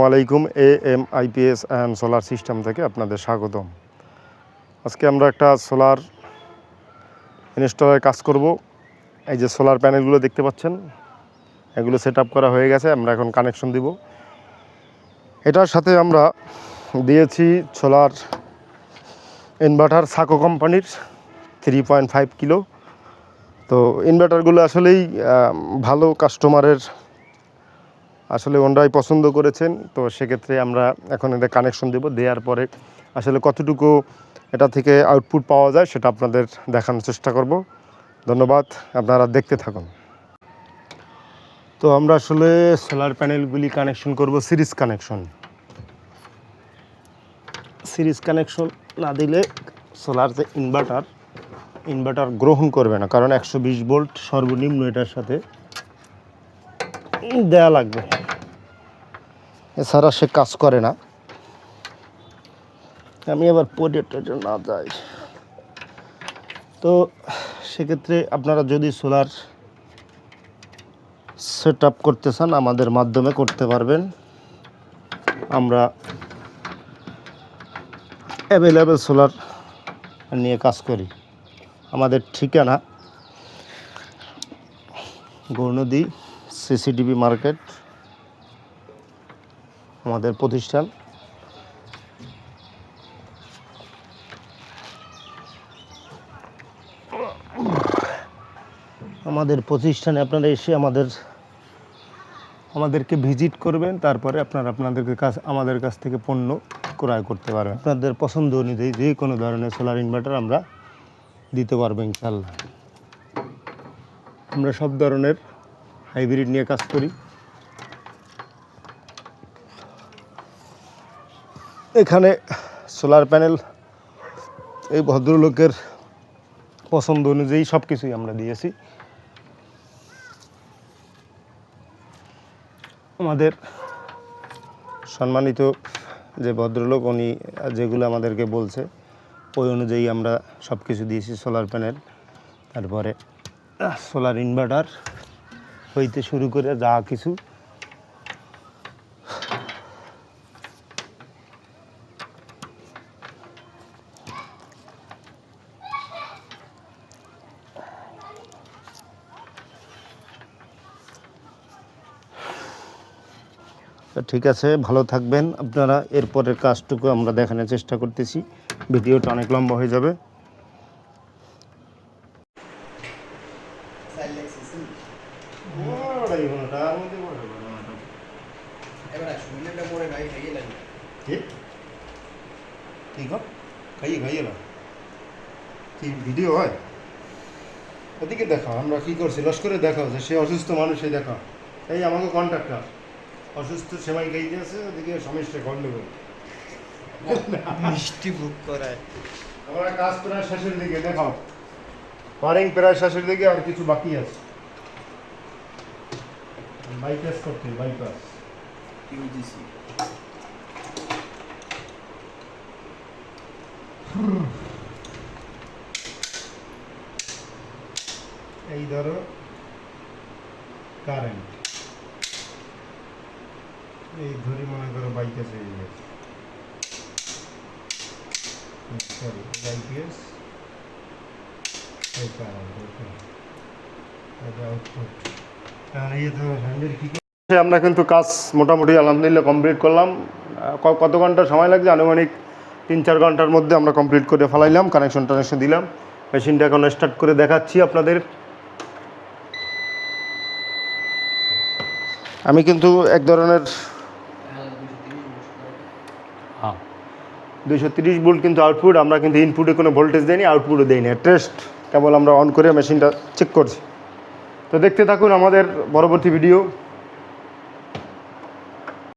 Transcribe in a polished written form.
আলাইকুম। AMIPS and solar system থেকে আপনাদের স্বাগতম। আজকে আমরা একটা সোলার ইনস্টলের কাজ করব। এই যে সোলার প্যানেলগুলো দেখতে পাচ্ছেন, এগুলো সেট আপ করা হয়ে গেছে। আমরা এখন কানেকশন দিব। এটার সাথে আমরা দিয়েছি সোলার ইনভার্টার সাকো কোম্পানির 3.5 কিলো। তো ইনভার্টারগুলো আসলেই ভালো, কাস্টমারের আসলে ওনারাই পছন্দ করেছেন। তো সেক্ষেত্রে আমরা এখন এটা কানেকশন দেব। দেওয়ার পরে আসলে কতটুকু এটা থেকে আউটপুট পাওয়া যায় সেটা আপনাদের দেখানোর চেষ্টা করব। ধন্যবাদ, আপনারা দেখতে থাকুন। তো আমরা আসলে সোলার প্যানেলগুলি কানেকশন করব সিরিজ কানেকশন। সিরিজ কানেকশন না দিলে সোলার যে ইনভার্টার গ্রহণ করবে না, কারণ 120 ভোল্ট সর্বনিম্ন এটার সাথে দেয়া লাগবে, এছাড়া সে কাজ করে না। আমি এবার পোর্টের না যাই। তো সেক্ষেত্রে আপনারা যদি সোলার সেট আপ করতে চান আমাদের মাধ্যমে করতে পারবেন। আমরা অ্যাভেলেবেল সোলার নিয়ে কাজ করি। আমাদের ঠিকানা গৌরনদী সিসিটিভি মার্কেট, আমাদের প্রতিষ্ঠান। আমাদের প্রতিষ্ঠানে আপনারা এসে আমাদেরকে ভিজিট করবেন, তারপরে আপনারা আমাদের কাছ থেকে পণ্য ক্রয় করতে পারবেন। আপনাদের পছন্দ অনুযায়ী যে কোনো ধরনের সোলার ইনভার্টার আমরা দিতে পারবো ইনশাআল্লাহ। আমরা সব ধরনের হাইব্রিড নিয়ে কাজ করি। এখানে সোলার প্যানেল এই ভদ্রলোকের পছন্দ অনুযায়ী সব কিছুই আমরা দিয়েছি। আমাদের সম্মানিত যে ভদ্রলোক, উনি যেগুলো আমাদেরকে বলছে ওই অনুযায়ী আমরা সব কিছু দিয়েছি। সোলার প্যানেল, তারপরে সোলার ইনভার্টার হইতে শুরু করে যা কিছু। ঠিক আছে, ভালো থাকবেন আপনারা। এরপরের কাজটুকু আমরা দেখানোর চেষ্টা করতেছি। ভিডিওটা অনেক লম্বা হয়ে যাবে। ভিডিও হয় ওদিকে দেখাও, আমরা কি করছি লস্করে দেখাও যে সে অসুস্থ মানুষই দেখাও। এই আমাকে কন্ট্রাক্টর অসুস্থ সেবাই গাইতে আছে, ওদিকে সমস্যা গন্ডগোল, মিষ্টি বুক করায়। আমরা কাজ প্রায় শেষের দিকে, দেখাও ওয়ারিং প্রায় শেষের দিকে, আর কিছু বাকি আছে। বাইপাস করতে, বাইপাস ইউজিসি এই ধরো কারেন্ট, এই ধরে মনে করো বাইপাস হয়ে গেছে। সরি, বাইপাস এই কারেন্ট, আউটপুট। আমরা কিন্তু কাজ মোটামুটি আলহামদুলিল্লাহ কমপ্লিট করলাম। কত ঘন্টা সময় লাগছে? আনুমানিক 3-4 ঘন্টার মধ্যে আমরা কমপ্লিট করে ফেলাইলাম, কানেকশন দিলাম। মেশিনটা এখন স্টার্ট করে দেখাচ্ছি আপনাদের। আমি কিন্তু এক ধরনের 230 ভোল্ট কিন্তু আউটপুট। আমরা কিন্তু ইনপুটে কোনো ভোল্টেজ দেইনি, আউটপুটও দেইনি, টেস্ট কেবল আমরা অন করে মেশিনটা চেক করছি। তো দেখতে থাকুন আমাদের পরবর্তী ভিডিও।